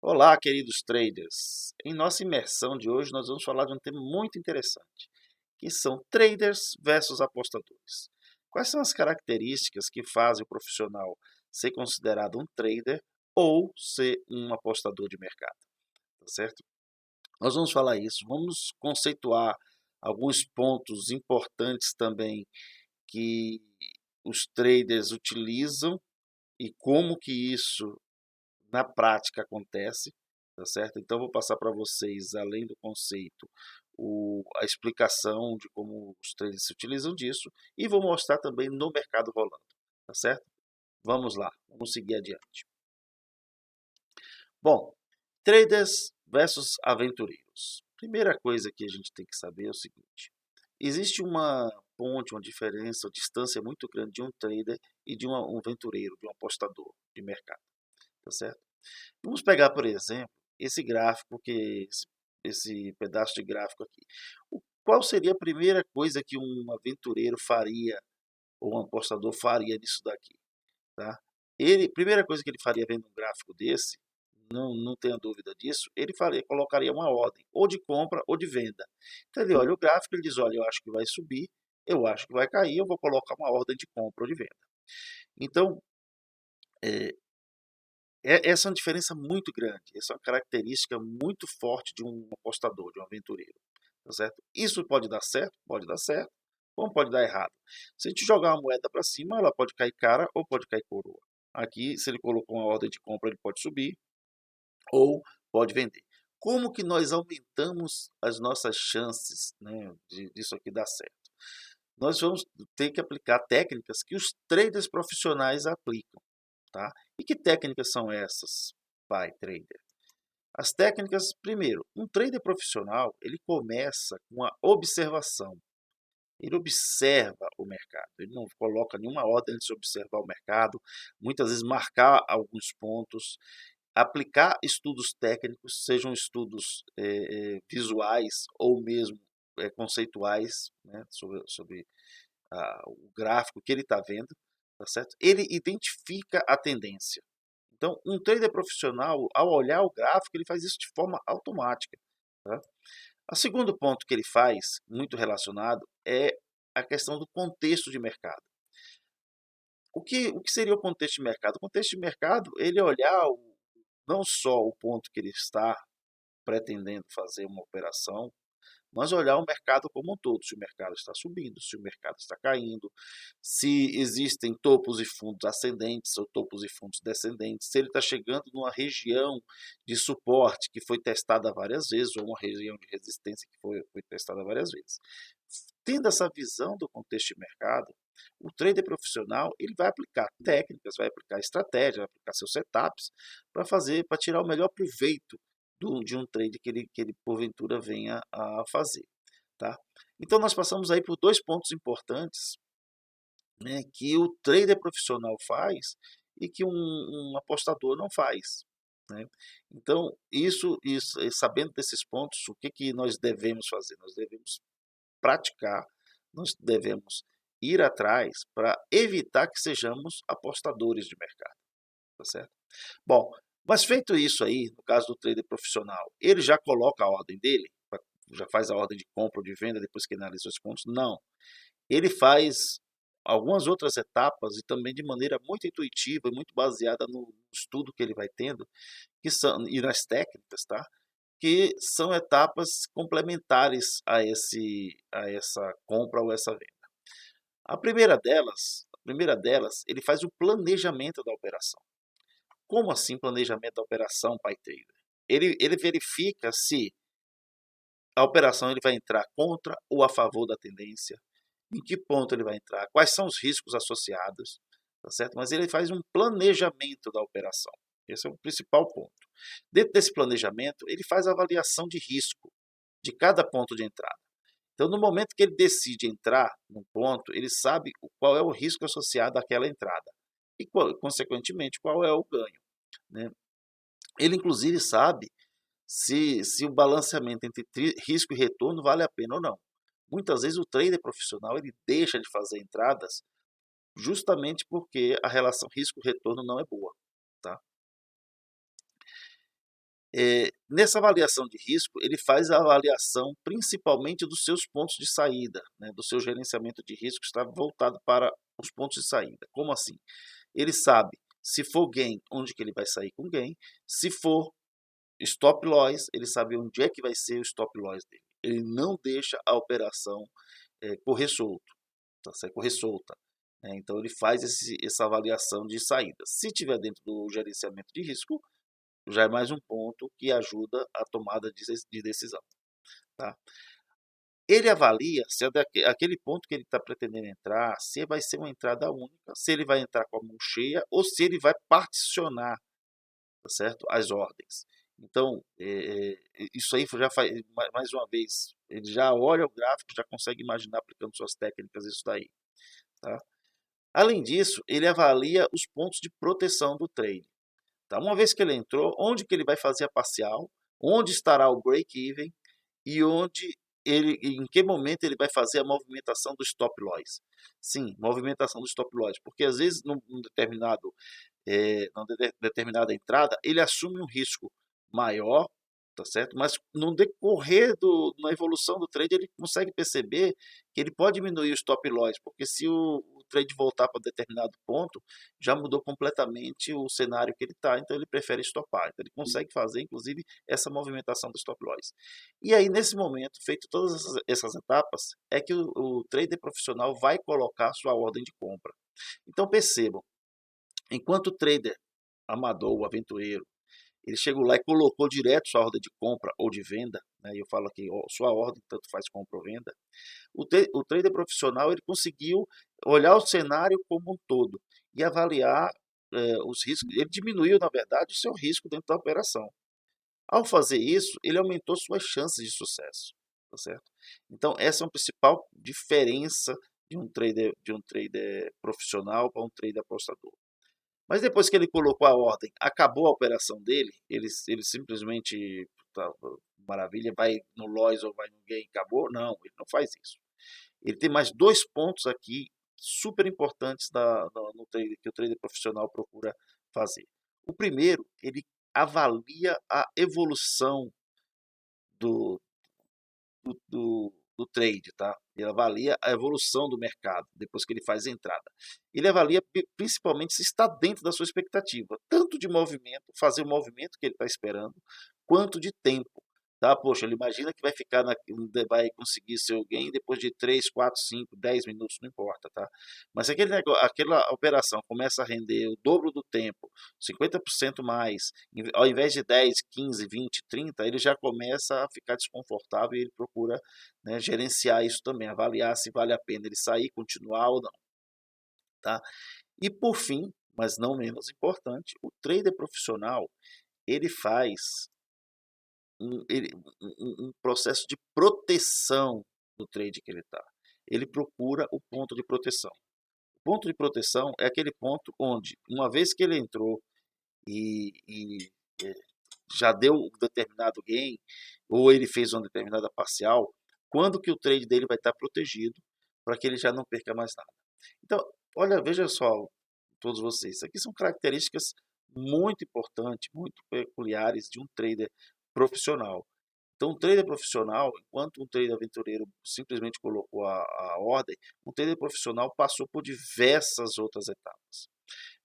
Olá, queridos traders! Em nossa imersão de hoje, nós vamos falar de um tema muito interessante, que são traders versus apostadores. Quais são as características que fazem o profissional ser considerado um trader ou ser um apostador de mercado, tá certo? Nós vamos falar isso, vamos conceituar alguns pontos importantes também que os traders utilizam e como que isso na prática acontece, tá certo? Então vou passar para vocês, além do conceito, a explicação de como os traders se utilizam disso e vou mostrar também no mercado rolando, tá certo? Vamos lá, vamos seguir adiante. Bom, traders versus aventureiros. Primeira coisa que a gente tem que saber é o seguinte: existe uma ponte, uma diferença, uma distância muito grande de um trader e de um aventureiro, de um apostador de mercado, tá certo? Vamos pegar, por exemplo, esse gráfico, esse pedaço de gráfico aqui. Qual seria a primeira coisa que um aventureiro faria ou um apostador faria nisso daqui, tá? Primeira coisa que ele faria vendo um gráfico desse, não tenha dúvida disso, ele colocaria uma ordem, ou de compra ou de venda. Então ele olha o gráfico, ele diz, olha, eu acho que vai subir, eu acho que vai cair, eu vou colocar uma ordem de compra ou de venda. Então, é, essa é uma diferença muito grande, essa é uma característica muito forte de um apostador, de um aventureiro, tá certo? Isso pode dar certo, como pode dar errado. Se a gente jogar uma moeda para cima, ela pode cair cara ou pode cair coroa. Aqui, se ele colocou uma ordem de compra, ele pode subir ou pode vender. Como que nós aumentamos as nossas chances, né, disso aqui dar certo? Nós vamos ter que aplicar técnicas que os traders profissionais aplicam, tá? E que técnicas são essas, pai trader? As técnicas, primeiro, um trader profissional, ele começa com a observação. Ele observa o mercado, ele não coloca nenhuma ordem antes de observar o mercado, muitas vezes marcar alguns pontos, aplicar estudos técnicos, sejam estudos visuais ou mesmo conceituais, né, sobre o gráfico que ele está vendo, tá certo? Ele identifica a tendência. Então, um trader profissional, ao olhar o gráfico, ele faz isso de forma automática. Tá? O segundo ponto que ele faz, muito relacionado, é a questão do contexto de mercado. O que seria o contexto de mercado? O contexto de mercado, ele é olhar não só o ponto que ele está pretendendo fazer uma operação, mas olhar o mercado como um todo, se o mercado está subindo, se o mercado está caindo, se existem topos e fundos ascendentes ou topos e fundos descendentes, se ele está chegando numa região de suporte que foi testada várias vezes, ou uma região de resistência que foi testada várias vezes. Tendo essa visão do contexto de mercado, o trader profissional ele vai aplicar técnicas, vai aplicar estratégias, vai aplicar seus setups para tirar o melhor proveito de um trade que ele porventura venha a fazer. Tá? Então nós passamos aí por dois pontos importantes, né, que o trader profissional faz e que um apostador não faz. Né? Então, sabendo desses pontos, o que nós devemos fazer? Nós devemos praticar, nós devemos ir atrás para evitar que sejamos apostadores de mercado. Tá certo? Bom, mas feito isso aí, no caso do trader profissional, ele já coloca a ordem dele, já faz a ordem de compra ou de venda depois que analisa os pontos? Não. Ele faz algumas outras etapas e também de maneira muito intuitiva e muito baseada no estudo que ele vai tendo, e nas técnicas, tá? Que são etapas complementares a essa compra ou essa venda. A primeira delas, ele faz o planejamento da operação. Como assim planejamento da operação, pai trader? Ele verifica se a operação ele vai entrar contra ou a favor da tendência, em que ponto ele vai entrar, quais são os riscos associados, tá certo? Mas ele faz um planejamento da operação. Esse é o principal ponto. Dentro desse planejamento, ele faz a avaliação de risco de cada ponto de entrada. Então, no momento que ele decide entrar num ponto, ele sabe qual é o risco associado àquela entrada e, consequentemente, qual é o ganho. Né? Ele, inclusive, sabe se o balanceamento entre risco e retorno vale a pena ou não. Muitas vezes o trader profissional ele deixa de fazer entradas justamente porque a relação risco-retorno não é boa. Tá? Nessa avaliação de risco, ele faz a avaliação principalmente dos seus pontos de saída, né, do seu gerenciamento de risco está voltado para os pontos de saída. Como assim? Ele sabe, se for gain, onde que ele vai sair com gain, se for stop loss, ele sabe onde é que vai ser o stop loss dele. Ele não deixa a operação correr solto, tá certo? Correr solta. Né? Então ele faz essa avaliação de saída. Se tiver dentro do gerenciamento de risco, já é mais um ponto que ajuda a tomada de decisão. Tá? Ele avalia se aquele ponto que ele está pretendendo entrar, se vai ser uma entrada única, se ele vai entrar com a mão cheia ou se ele vai particionar, tá certo? As ordens. Então, isso aí já faz, mais uma vez, ele já olha o gráfico, já consegue imaginar aplicando suas técnicas isso daí. Tá? Além disso, ele avalia os pontos de proteção do trade. Tá? Uma vez que ele entrou, onde que ele vai fazer a parcial, onde estará o break-even e em que momento ele vai fazer a movimentação do stop loss. Sim, movimentação do stop loss, porque às vezes numa determinada entrada, ele assume um risco maior, tá certo? Mas no decorrer na evolução do trade, ele consegue perceber que ele pode diminuir o stop loss, porque se o trade voltar para determinado ponto, já mudou completamente o cenário que ele está, então ele prefere stopar. Então ele consegue fazer, inclusive, essa movimentação do stop loss. E aí, nesse momento, feito todas essas etapas, é que o trader profissional vai colocar sua ordem de compra. Então percebam, enquanto o trader amador, o aventureiro, ele chegou lá e colocou direto sua ordem de compra ou de venda, né? Eu falo aqui, sua ordem tanto faz compra ou venda. O trader profissional ele conseguiu olhar o cenário como um todo e avaliar os riscos. Ele diminuiu, na verdade, o seu risco dentro da operação. Ao fazer isso, ele aumentou suas chances de sucesso, tá certo? Então, essa é a principal diferença de um trader profissional para um trader apostador. Mas depois que ele colocou a ordem, acabou a operação dele, ele simplesmente, tá, maravilha, vai no loss ou vai no gain, acabou? Não, ele não faz isso. Ele tem mais dois pontos aqui super importantes no trade, que o trader profissional procura fazer. O primeiro, ele avalia a evolução do, do trade, tá? Ele avalia a evolução do mercado depois que ele faz a entrada. Ele avalia principalmente se está dentro da sua expectativa, tanto de movimento, fazer o movimento que ele está esperando, quanto de tempo. Tá? Poxa, ele imagina que vai conseguir seu gain depois de 3, 4, 5, 10 minutos, não importa, tá? Mas se aquela operação começa a render o dobro do tempo, 50% mais, ao invés de 10, 15, 20, 30, ele já começa a ficar desconfortável e ele procura, né, gerenciar isso também, avaliar se vale a pena ele sair, continuar ou não. Tá? E por fim, mas não menos importante, o trader profissional ele faz um processo de proteção do trade que ele está. Ele procura o ponto de proteção. O ponto de proteção é aquele ponto onde, uma vez que ele entrou e já deu um determinado gain, ou ele fez uma determinada parcial, quando que o trade dele vai estar protegido para que ele já não perca mais nada. Então, olha, veja só, todos vocês, isso aqui são características muito importantes, muito peculiares de um trader profissional. Então, um trader profissional, enquanto um trader aventureiro simplesmente colocou a ordem, um trader profissional passou por diversas outras etapas.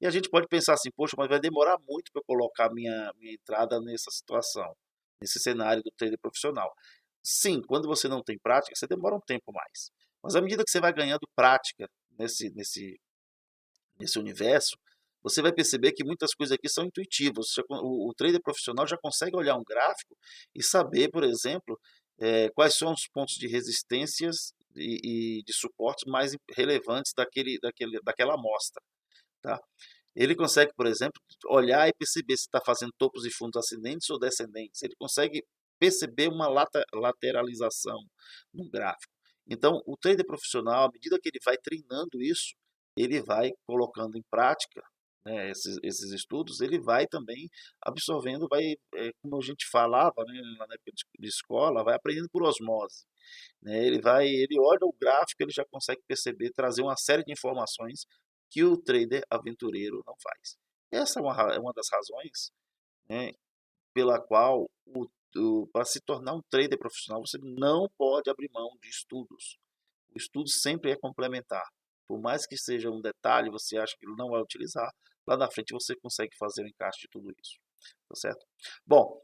E a gente pode pensar assim, poxa, mas vai demorar muito para eu colocar minha entrada nessa situação, nesse cenário do trader profissional. Sim, quando você não tem prática, você demora um tempo mais. Mas à medida que você vai ganhando prática nesse universo, você vai perceber que muitas coisas aqui são intuitivas. O trader profissional já consegue olhar um gráfico e saber, por exemplo, quais são os pontos de resistências e de suportes mais relevantes daquela amostra. Tá? Ele consegue, por exemplo, olhar e perceber se está fazendo topos e fundos ascendentes ou descendentes. Ele consegue perceber uma lateralização no gráfico. Então, o trader profissional, à medida que ele vai treinando isso, ele vai colocando em prática, né, esses estudos, ele vai também absorvendo, como a gente falava, né, na época de escola, vai aprendendo por osmose. Né? Ele olha o gráfico, ele já consegue perceber, trazer uma série de informações que o trader aventureiro não faz. Essa é uma das razões, né, pela qual para se tornar um trader profissional, você não pode abrir mão de estudos. O estudo sempre é complementar. Por mais que seja um detalhe, você acha que ele não vai utilizar, lá na frente você consegue fazer o encaixe de tudo isso. Tá certo? Bom,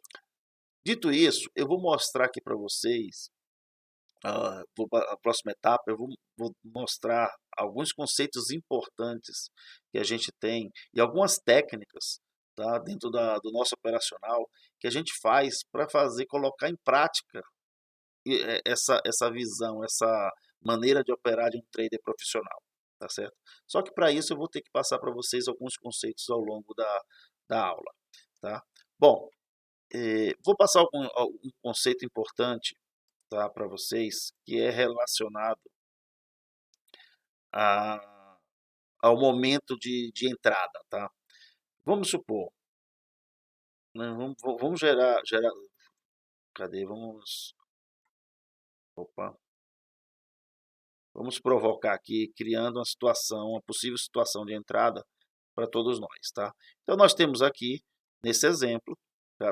dito isso, eu vou mostrar aqui para vocês, a próxima etapa, vou mostrar alguns conceitos importantes que a gente tem e algumas técnicas, tá, dentro do nosso operacional que a gente faz para colocar em prática essa visão, essa maneira de operar de um trader profissional, tá certo? Só que para isso eu vou ter que passar para vocês alguns conceitos ao longo da aula, tá? Bom, vou passar algum conceito importante, tá, para vocês, que é relacionado a, ao momento de entrada, tá? Vamos supor, né, vamos gerar, cadê? Opa, vamos provocar aqui, criando uma possível situação de entrada para todos nós, tá? Então nós temos aqui, nesse exemplo,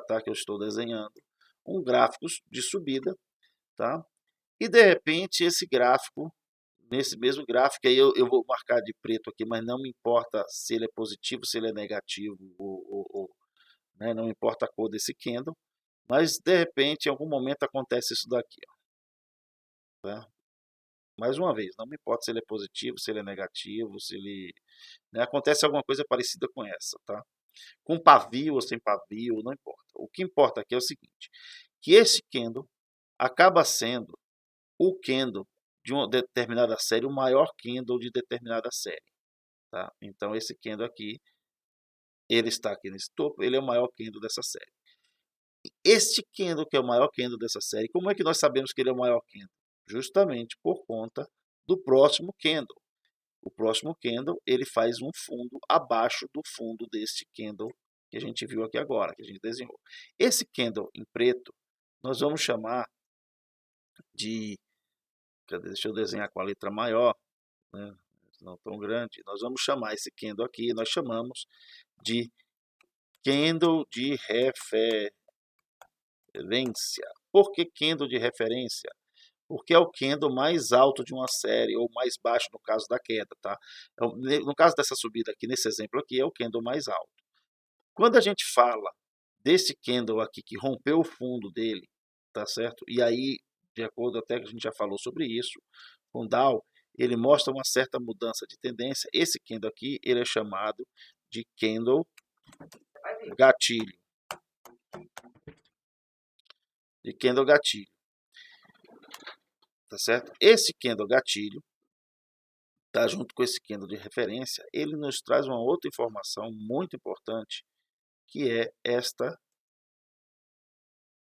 tá, que eu estou desenhando, um gráfico de subida, tá? E de repente esse gráfico, nesse mesmo gráfico, aí eu vou marcar de preto aqui, mas não me importa se ele é positivo, se ele é negativo, né, não importa a cor desse candle, mas de repente em algum momento acontece isso daqui, ó, tá? Mais uma vez, não me importa se ele é positivo, se ele é negativo, se ele, né, acontece alguma coisa parecida com essa, tá? Com pavio ou sem pavio, não importa. O que importa aqui é o seguinte, que esse candle acaba sendo o candle de uma determinada série, o maior candle de determinada série, tá? Então esse candle aqui, ele está aqui nesse topo, ele é o maior candle dessa série. Este candle que é o maior candle dessa série, como é que nós sabemos que ele é o maior candle? Justamente por conta do próximo candle. O próximo candle, ele faz um fundo abaixo do fundo deste candle que a gente viu aqui agora, que a gente desenhou. Esse candle em preto, nós vamos chamar de, deixa eu desenhar com a letra maior, né, não tão grande, nós vamos chamar esse candle aqui, nós chamamos de candle de referência. Por que candle de referência? Porque é o candle mais alto de uma série, ou mais baixo no caso da queda, tá? Então, no caso dessa subida aqui, nesse exemplo aqui, é o candle mais alto. Quando a gente fala desse candle aqui que rompeu o fundo dele, tá certo? E aí, de acordo até que a gente já falou sobre isso, com Dow, ele mostra uma certa mudança de tendência. Esse candle aqui, ele é chamado de candle gatilho. De candle gatilho. Tá certo? Esse candle gatilho, tá, junto com esse candle de referência, ele nos traz uma outra informação muito importante, que é esta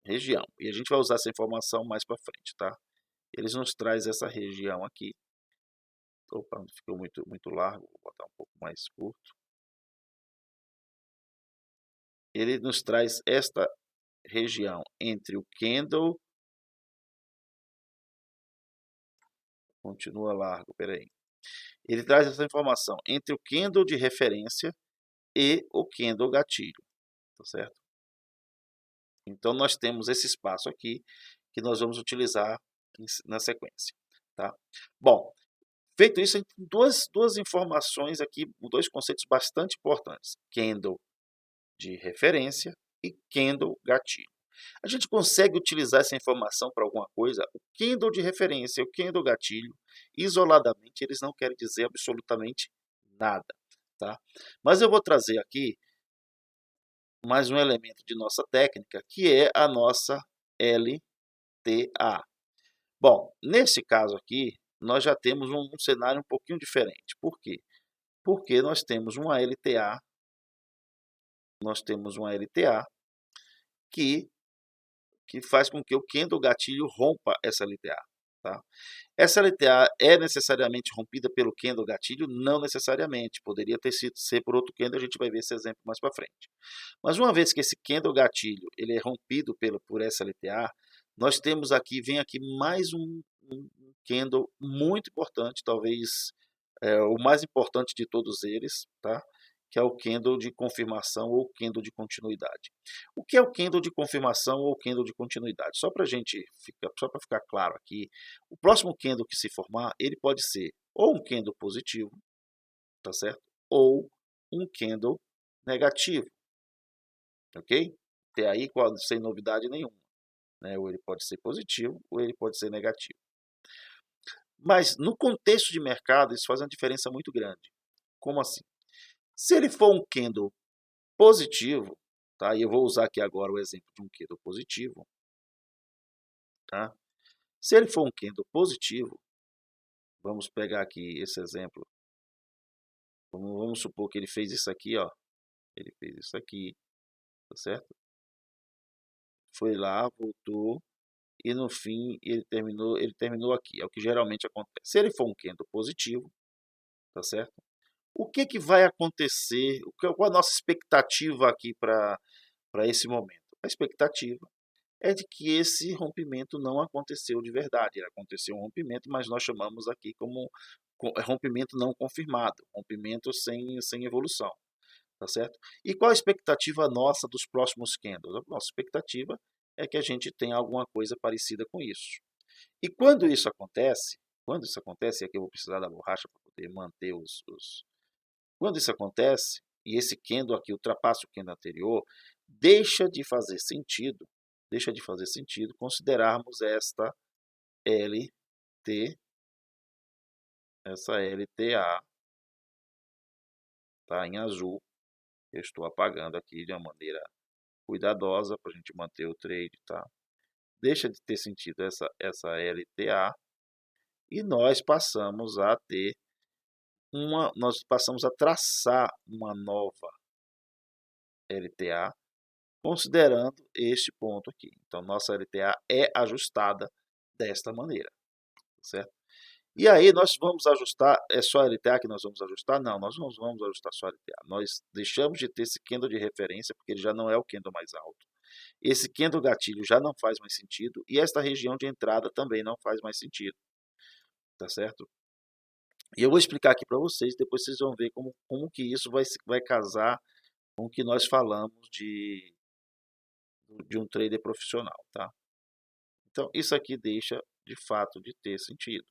região. E a gente vai usar essa informação mais para frente, tá? Eles nos traz essa região aqui. Opa, ficou muito largo, vou botar um pouco mais curto. Ele nos traz esta região entre o candle, continua largo, peraí. Ele traz essa informação entre o candle de referência e o candle gatilho, tá certo? Então nós temos esse espaço aqui que nós vamos utilizar na sequência, tá? Bom, feito isso, a gente tem duas informações aqui, dois conceitos bastante importantes: candle de referência e candle gatilho. A gente consegue utilizar essa informação para alguma coisa? O candle de referência e o candle gatilho, isoladamente, eles não querem dizer absolutamente nada, tá? Mas eu vou trazer aqui mais um elemento de nossa técnica, que é a nossa LTA. Bom, nesse caso aqui, nós já temos um cenário um pouquinho diferente. Por quê? Porque nós temos uma LTA que faz com que o candle gatilho rompa essa LTA. Tá? Essa LTA é necessariamente rompida pelo candle gatilho? Não necessariamente. Poderia ser por outro candle, a gente vai ver esse exemplo mais para frente. Mas uma vez que esse candle gatilho ele é rompido por essa LTA, nós temos aqui, vem aqui mais um candle muito importante, talvez o mais importante de todos eles, tá? que é o candle de confirmação ou candle de continuidade. O que é o candle de confirmação ou candle de continuidade? Só para ficar claro aqui, o próximo candle que se formar, ele pode ser ou um candle positivo, tá certo? Ou um candle negativo, ok? Até aí sem novidade nenhuma, né? Ou ele pode ser positivo ou ele pode ser negativo. Mas no contexto de mercado isso faz uma diferença muito grande. Como assim? Se ele for um candle positivo, tá? E eu vou usar aqui agora o exemplo de um candle positivo, tá? Se ele for um candle positivo, vamos pegar aqui esse exemplo. Vamos supor que ele fez isso aqui, ó. Ele fez isso aqui, tá certo? Foi lá, voltou e no fim ele terminou aqui. É o que geralmente acontece. Se ele for um candle positivo, tá certo? O que que vai acontecer? Qual a nossa expectativa aqui para esse momento? A expectativa é de que esse rompimento não aconteceu de verdade. Aconteceu um rompimento, mas nós chamamos aqui como rompimento não confirmado, rompimento sem evolução, tá certo? E qual a expectativa nossa dos próximos candles? A nossa expectativa é que a gente tenha alguma coisa parecida com isso. E quando isso acontece, aqui eu vou precisar da borracha para poder manter Quando isso acontece, e esse candle aqui ultrapassa o candle anterior, deixa de fazer sentido considerarmos LT, essa LTA, tá, em azul. Eu estou apagando aqui de uma maneira cuidadosa para a gente manter o trade, tá? Deixa de ter sentido essa LTA e nós passamos a traçar uma nova LTA considerando este ponto aqui. Então, nossa LTA é ajustada desta maneira, certo? E aí nós vamos ajustar, é só a LTA que nós vamos ajustar? Não, nós não vamos ajustar só a LTA. Nós deixamos de ter esse candle de referência, porque ele já não é o candle mais alto. Esse candle gatilho já não faz mais sentido, e esta região de entrada também não faz mais sentido, tá certo? E eu vou explicar aqui para vocês, depois vocês vão ver como que isso vai casar com o que nós falamos de um trader profissional, tá? Então, isso aqui deixa, de fato, de ter sentido.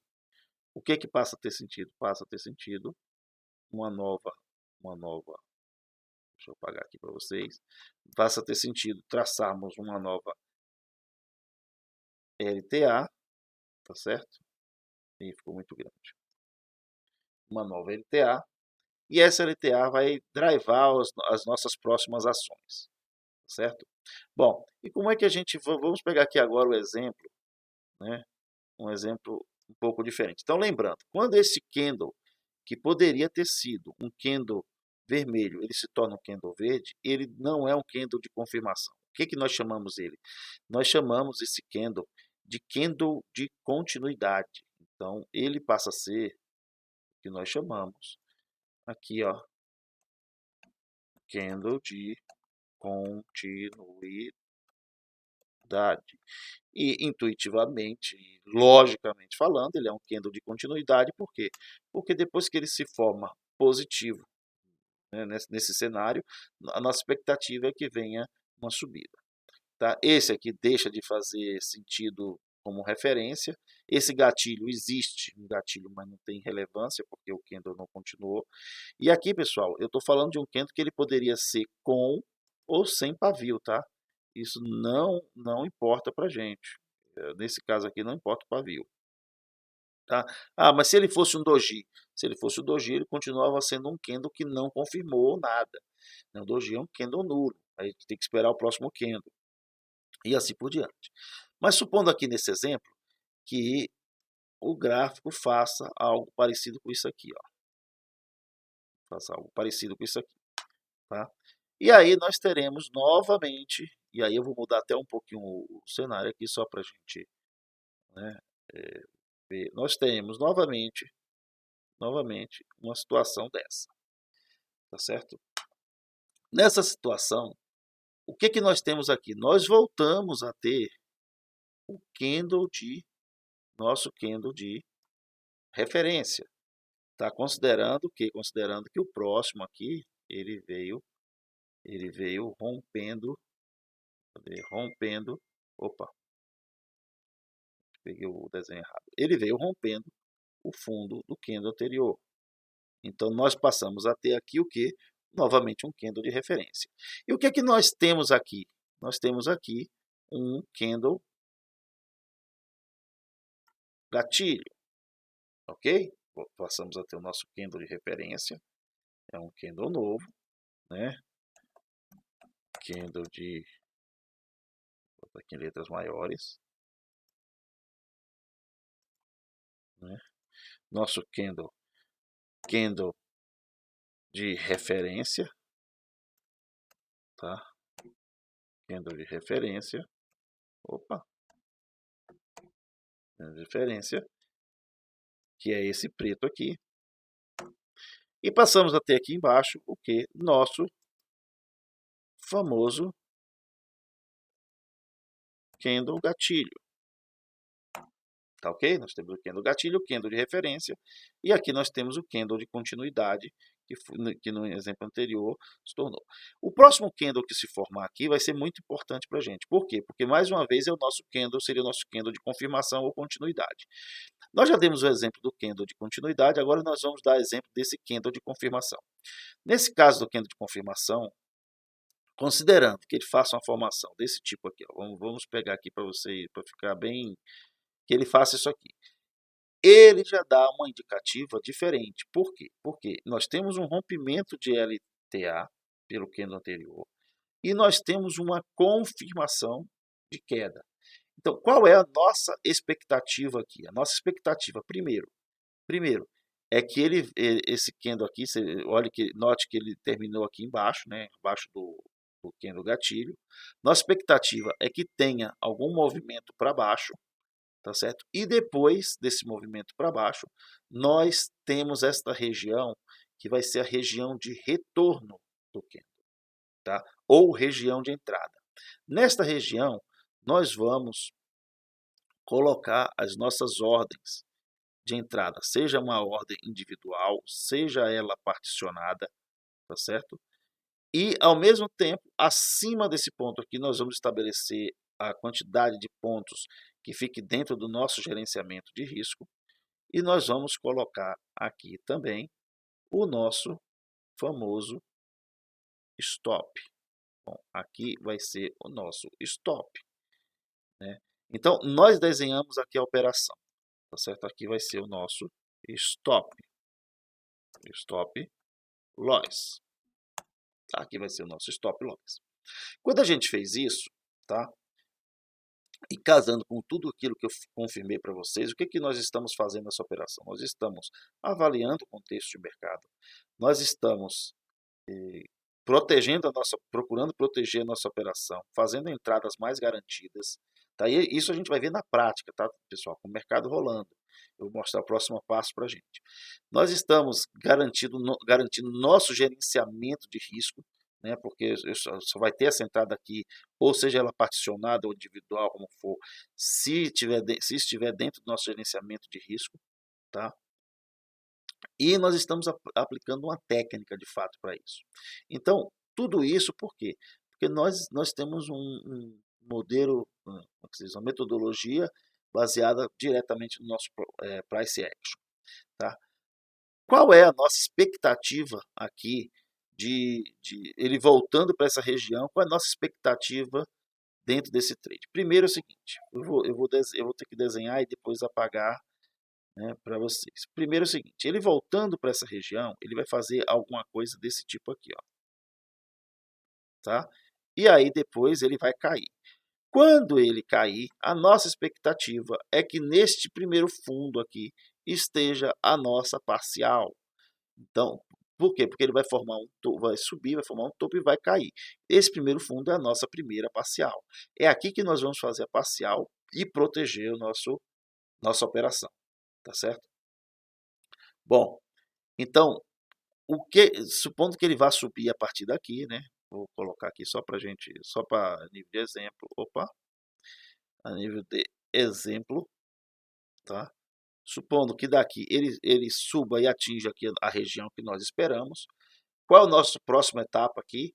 O que que passa a ter sentido? Passa a ter sentido uma nova, deixa eu apagar aqui para vocês, passa a ter sentido traçarmos uma nova LTA, tá certo? E ficou muito grande. Uma nova LTA, e essa LTA vai drivar as nossas próximas ações, tá certo? Bom, e como é que vamos pegar aqui agora o exemplo, né? Um exemplo um pouco diferente. Então, lembrando, quando esse candle, que poderia ter sido um candle vermelho, ele se torna um candle verde, ele não é um candle de confirmação. O que que nós chamamos ele? Nós chamamos esse candle de continuidade. Então, ele passa a ser o que nós chamamos aqui, ó, candle de continuidade. E intuitivamente, logicamente falando, ele é um candle de continuidade, por quê? Porque depois que ele se forma positivo, né, nesse cenário, a nossa expectativa é que venha uma subida. Tá? Esse aqui deixa de fazer sentido como referência. Esse gatilho existe, um gatilho, mas não tem relevância, porque o candle não continuou. E aqui, pessoal, eu estou falando de um candle que ele poderia ser com ou sem pavio, tá? Isso não importa para gente. Nesse caso aqui, não importa o pavio. Tá? Ah, mas se ele fosse um doji? Se ele fosse o doji, ele continuava sendo um candle que não confirmou nada. O doji é um candle nulo. Aí a gente tem que esperar o próximo candle. E assim por diante. Mas supondo aqui nesse exemplo que o gráfico faça algo parecido com isso aqui. Ó. Faça algo parecido com isso aqui. Tá? E aí nós teremos novamente, e aí eu vou mudar até um pouquinho o cenário aqui só para a gente, né, ver. Nós temos novamente uma situação dessa, tá certo? Nessa situação, o que que nós temos aqui? Nós voltamos a ter o nosso candle de referência, tá? Considerando que o próximo aqui Ele veio rompendo, opa, peguei o desenho errado. Ele veio rompendo o fundo do candle anterior. Então, nós passamos a ter aqui o que? Novamente um candle de referência. E o que é que nós temos aqui? Nós temos aqui um candle gatilho, ok? Passamos a ter o nosso candle de referência. É um candle novo, né? Candle de... Vou botar aqui em letras maiores. Né? Nosso candle de referência, tá? Candle de referência, opa, candle de referência, que é esse preto aqui. E passamos a ter aqui embaixo o que? Nosso famoso candle gatilho. Tá ok? Nós temos o candle gatilho, o candle de referência, e aqui nós temos o candle de continuidade, que no exemplo anterior se tornou. O próximo candle que se formar aqui vai ser muito importante para a gente. Por quê? Porque, mais uma vez, seria o nosso candle de confirmação ou continuidade. Nós já demos o exemplo do candle de continuidade, agora nós vamos dar exemplo desse candle de confirmação. Nesse caso do candle de confirmação, considerando que ele faça uma formação desse tipo aqui, ó, vamos pegar aqui para você, para ficar bem, que ele faça isso aqui. Ele já dá uma indicativa diferente. Por quê? Porque nós temos um rompimento de LTA pelo candle anterior e nós temos uma confirmação de queda. Então, qual é a nossa expectativa aqui? A nossa expectativa, primeiro é que esse candle aqui, note que ele terminou aqui embaixo, né, embaixo do candle gatilho. Nossa expectativa é que tenha algum movimento para baixo, tá certo? E depois desse movimento para baixo, nós temos esta região que vai ser a região de retorno do candle, tá? Ou região de entrada. Nesta região, nós vamos colocar as nossas ordens de entrada, seja uma ordem individual, seja ela particionada, tá certo? E, ao mesmo tempo, acima desse ponto aqui, nós vamos estabelecer a quantidade de pontos que fique dentro do nosso gerenciamento de risco. E nós vamos colocar aqui também o nosso famoso stop. Bom, aqui vai ser o nosso stop, né? Então, nós desenhamos aqui a operação, tá certo? Aqui vai ser o nosso stop loss. Aqui vai ser o nosso stop loss. Quando a gente fez isso, tá? E casando com tudo aquilo que eu confirmei para vocês, o que nós estamos fazendo nessa operação? Nós estamos avaliando o contexto de mercado, nós estamos procurando proteger a nossa operação, fazendo entradas mais garantidas. Tá? E isso a gente vai ver na prática, tá, pessoal? Com o mercado rolando. Eu vou mostrar o próximo passo para a gente. Nós estamos garantindo nosso gerenciamento de risco, né, porque só vai ter essa entrada aqui, ou seja ela particionada ou individual, como for, se estiver dentro do nosso gerenciamento de risco. Tá? E nós estamos aplicando uma técnica de fato para isso. Então, tudo isso por quê? Porque nós temos um modelo, uma metodologia baseada diretamente no nosso price action. Tá? Qual é a nossa expectativa aqui de ele voltando para essa região? Qual é a nossa expectativa dentro desse trade? Primeiro é o seguinte, eu vou ter que desenhar e depois apagar, né, para vocês. Primeiro é o seguinte, ele voltando para essa região, ele vai fazer alguma coisa desse tipo aqui, ó, tá? E aí depois ele vai cair. Quando ele cair, a nossa expectativa é que neste primeiro fundo aqui esteja a nossa parcial. Então, por quê? Porque ele vai formar vai subir, vai formar um topo e vai cair. Esse primeiro fundo é a nossa primeira parcial. É aqui que nós vamos fazer a parcial e proteger nossa operação, tá certo? Bom, então, supondo que ele vá subir a partir daqui, né? Vou colocar aqui só para nível de exemplo, opa, a nível de exemplo, tá? Supondo que daqui ele suba e atinja aqui a região que nós esperamos, Qual é a nossa próxima etapa aqui?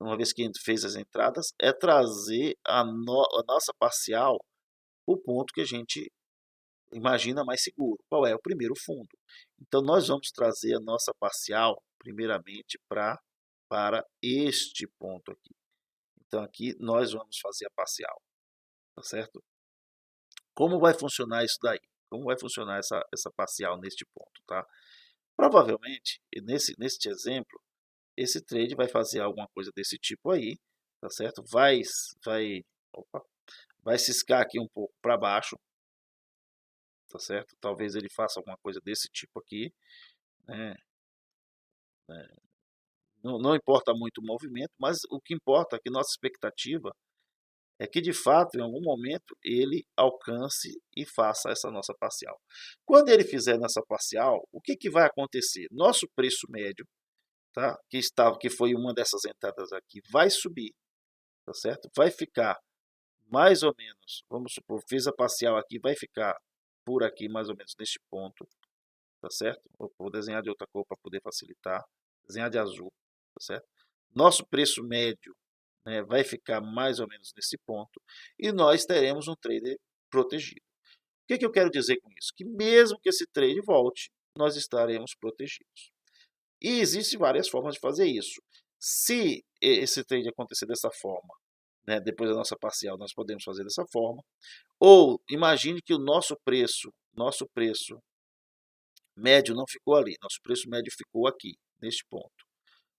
Uma vez que a gente fez as entradas, é trazer a nossa parcial, o ponto que a gente imagina mais seguro. Qual é? O primeiro fundo. Então, nós vamos trazer a nossa parcial, primeiramente, para este ponto aqui. Então, aqui nós vamos fazer a parcial, tá certo? Como vai funcionar isso daí? Como vai funcionar essa parcial neste ponto, tá? Provavelmente, neste exemplo, esse trade vai fazer alguma coisa desse tipo aí, tá certo? Opa, vai ciscar aqui um pouco para baixo, tá certo? Talvez ele faça alguma coisa desse tipo aqui, né? Não importa muito o movimento, mas o que importa é que nossa expectativa é que, de fato, em algum momento, ele alcance e faça essa nossa parcial. Quando ele fizer nessa parcial, o que vai acontecer? Nosso preço médio, tá? Que foi uma dessas entradas aqui, vai subir, tá certo? Vai ficar mais ou menos, vamos supor, fiz a parcial aqui, vai ficar por aqui, mais ou menos neste ponto, tá certo? Vou desenhar de outra cor para poder facilitar. Desenhar de azul, tá certo? Nosso preço médio, né, vai ficar mais ou menos nesse ponto e nós teremos um trader protegido. O que eu quero dizer com isso? Que mesmo que esse trade volte, nós estaremos protegidos. E existem várias formas de fazer isso. Se esse trade acontecer dessa forma, né, depois da nossa parcial, nós podemos fazer dessa forma. Ou imagine que o nosso preço médio não ficou ali, nosso preço médio ficou aqui, neste ponto.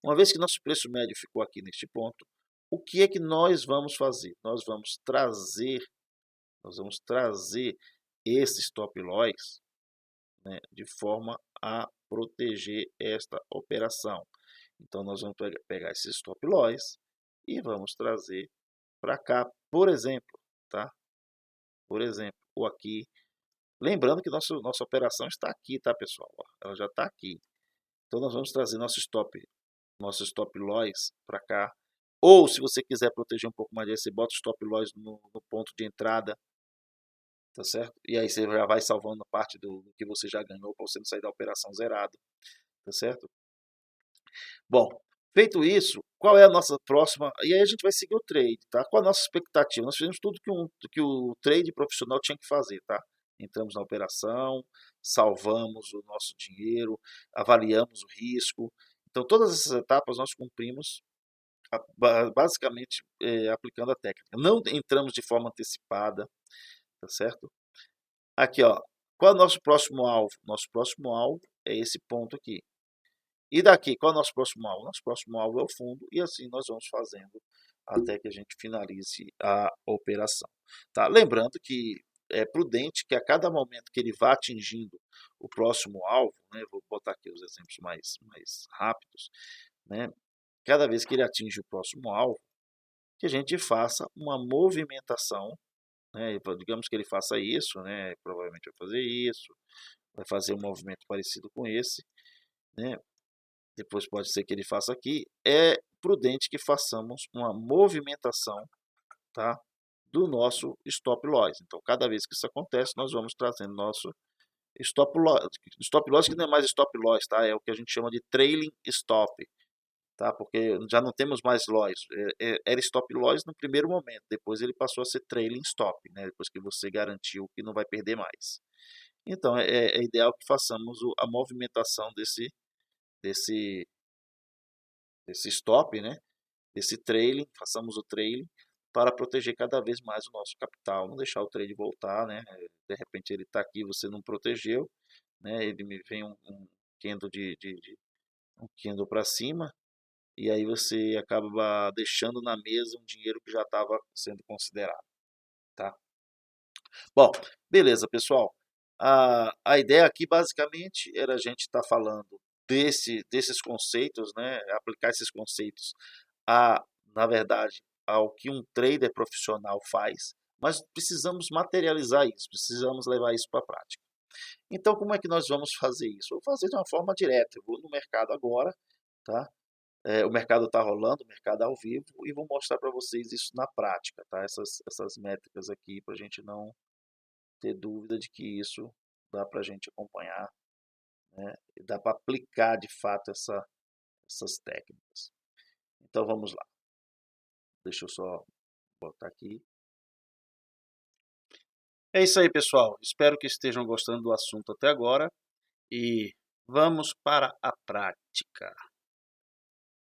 Uma vez que nosso preço médio ficou aqui neste ponto, o que é que nós vamos fazer? Nós vamos trazer esse stop loss, né, de forma a proteger esta operação. Então nós vamos pegar esse stop loss e vamos trazer para cá, por exemplo, tá? Por exemplo, ou aqui. Lembrando que nossa operação está aqui, tá, pessoal? Ela já está aqui. Então nós vamos trazer nosso stop loss para cá. Ou se você quiser proteger um pouco mais disso, você bota o stop loss no ponto de entrada, tá certo? E aí você já vai salvando a parte do que você já ganhou para você não sair da operação zerado, tá certo? Bom, feito isso, qual é a nossa próxima? E aí a gente vai seguir o trade, tá? Qual a nossa expectativa? Nós fizemos tudo que o trade profissional tinha que fazer, tá? Entramos na operação, salvamos o nosso dinheiro, avaliamos o risco. Então, todas essas etapas nós cumprimos basicamente aplicando a técnica. Não entramos de forma antecipada, tá certo? Aqui, ó, qual é o nosso próximo alvo? Nosso próximo alvo é esse ponto aqui. E daqui, qual é o nosso próximo alvo? Nosso próximo alvo é o fundo e assim nós vamos fazendo até que a gente finalize a operação. Tá? Lembrando que é prudente que a cada momento que ele vá atingindo o próximo alvo, né, vou botar aqui os exemplos mais rápidos, né, cada vez que ele atinge o próximo alvo, que a gente faça uma movimentação, né, digamos que ele faça isso, né, provavelmente vai fazer isso, vai fazer um movimento parecido com esse, né, depois pode ser que ele faça aqui, é prudente que façamos uma movimentação, tá, do nosso stop loss. Então, cada vez que isso acontece, nós vamos trazendo nosso stop loss que não é mais stop loss, tá? É o que a gente chama de trailing stop, tá? Porque já não temos mais loss. Era stop loss no primeiro momento, depois ele passou a ser trailing stop, né? Depois que você garantiu que não vai perder mais. Então, é ideal que façamos a movimentação desse, desse stop, né? Desse trailing, façamos o trailing para proteger cada vez mais o nosso capital, não deixar o trade voltar, né? De repente ele está aqui, você não protegeu, né? Ele me vem um candle um candle para cima e aí você acaba deixando na mesa um dinheiro que já estava sendo considerado, tá? Bom, beleza, pessoal. A ideia aqui basicamente era a gente estar falando desses conceitos, né? Aplicar esses conceitos a, na verdade, ao que um trader profissional faz, mas precisamos materializar isso, precisamos levar isso para a prática. Então, como é que nós vamos fazer isso? Vou fazer de uma forma direta. Eu vou no mercado agora, tá? O mercado está rolando, o mercado ao vivo, e vou mostrar para vocês isso na prática, tá? Essas métricas aqui, para a gente não ter dúvida de que isso dá para a gente acompanhar, né? E dá para aplicar de fato essas técnicas. Então vamos lá. Deixa eu só botar aqui. É isso aí, pessoal. Espero que estejam gostando do assunto até agora e vamos para a prática.